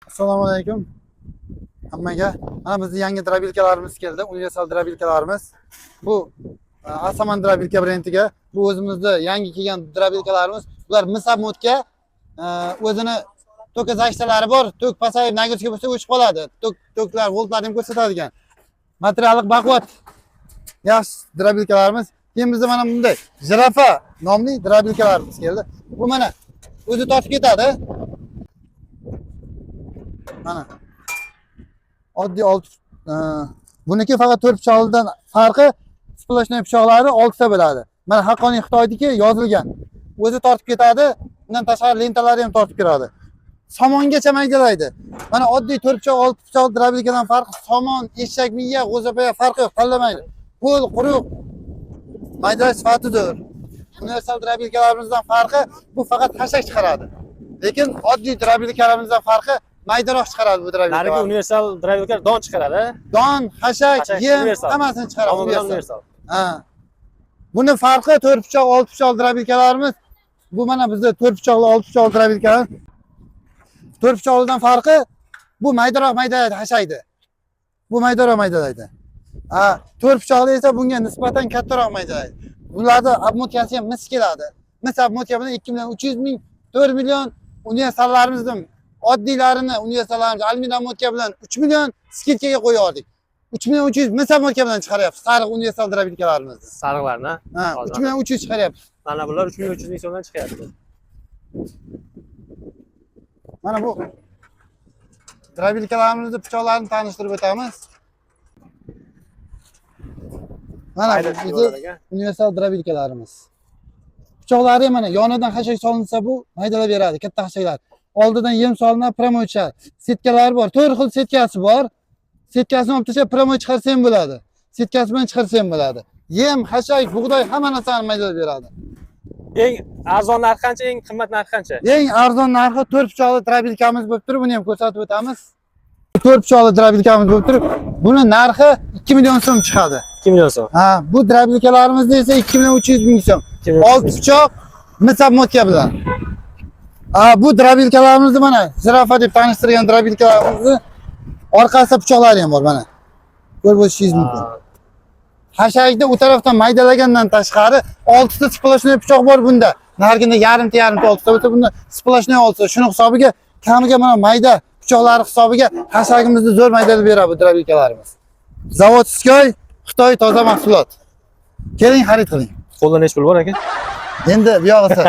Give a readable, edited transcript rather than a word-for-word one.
Assalomu alaykum. Hammaga. Mana bizning yangi drabilkalarimiz keldi. Universal drabilkalarimiz. Bu Asaman drabilka brendiga. Bu o'zimizning yangi kelgan drabilkalarimiz. Ular misab modga o'zini tok zashtalari bor. Tok pasayib nagizga bo'lsa o'chib qoladi. Toklar voltlarni ham ko'rsatadigan. Materiallik baquvvat. Yaxshi drabilkalarimiz. Keyin bizda mana bunday Jirafa nomli drabilkalarimiz keldi. Bu mana o'zi tortib ketadi. Mana oddiy buniki faqat 4 pichoqdan farqi splashnoy pichoqlari 6 ta bo'ladi. Mana haqqoniy Xitoydagi yozilgan. O'zi tortib ketadi, undan tashqari lentalari ham tortib kiradi. Somongacha maydalaydi. Mana oddiy 4 pichoq 6 pichoq drabilkadan farqi somon, eshak miya, g'o'zapaya farqi yo'q, tanlamaydi. Qo'l quruq maydalash sifatidir. Universal drabilkalarimizdan farqi bu faqat hashak chiqaradi. Lekin oddiy drabilkalarimizdan farqi maydaroq chiqaradi bu drabilka. Narigi universal drabilkalar don chiqaradi. Don, hashak, yem hammasini chiqaradi. Universal. Ha. Buni farqi 4 pichoq, 6 pichoq drabilkalarimiz. Bu mana bizda 4 pichoqli, 6 pichoq drabilkalar. 4 pichoqdan farqi bu maydaroq maydalaydi hashakni. Bu maydaroq maydalaydi. Ha, 4 pichoqli esa bunga nisbatan kattaroq maydalaydi. Bularda obmotkasi ham mis keladi. Mis obmotka bilan 2 million 300 ming, 4 million universallarimizdan oddiylarini universallarimiz alyumin obmotka bilan 3 million skidkaga qo'yardik. 3 million 300 mis obmotka bilan chiqaryapmiz sariq universal drabilkalarimizni. Sariqlarni. Ha, 3 million 300 chiqaryapmiz. Mana bular 3 million 300 ming so'mdan chiqyapti. Mana bu drabilkalarimizni pichoqlarini tanishtirib o'tamiz. Mana bu universal drabilkalarimiz. Pichoqlari mana yonidan hashak solinsa bu maydalab beradi, katta hashaklar. Oldidan yem solinadi, promoy chiqadi. Setkalari bor, 4 xil setkasi bor. Setkasini olib tashlab promoy chiqarsa ham bo'ladi. Setkasi bilan chiqarsa ham bo'ladi. Yem, hashak, bug'doy hamma narsani maydalab beradi. Eng arzon narxi qancha, eng qimmat narxi qancha? Eng arzon narxi 4 pichoqli drabilkamiz bo'lib turib, buni ham ko'rsatib o'tamiz. 4 pichoqli drabilkamiz bo'lib turib, buni narxi 2 million so'm chiqadi. 2 million so'm. Ha, bu drabilkalarimizda esa 2 million 300 ming so'm. 6 pichoq misab modka bilan. Ha, bu drabilkalarimizni mana Jirafa deb tanishtirgan drabilkalarimizni orqasida pichoqlari ham bor mana. Ko'rib o'tishingiz mumkin. Hashakni u tarafdan maydalagandan tashqari 6 ta splashnoy pichoq bor bunda. Narigida yarimta 6 ta bo'lsa, bunda splashnoy 6 ta. Shuning hisobiga kamiga mana mayda pichoqlari hisobiga hashagimizni zo'r maydalab beradi bu drabilkalarimiz. Zavodskoy Xitoy toza mahsulot. Keling xarid qiling. Qo'lda necha pul bor aka? Endi bu yog'isi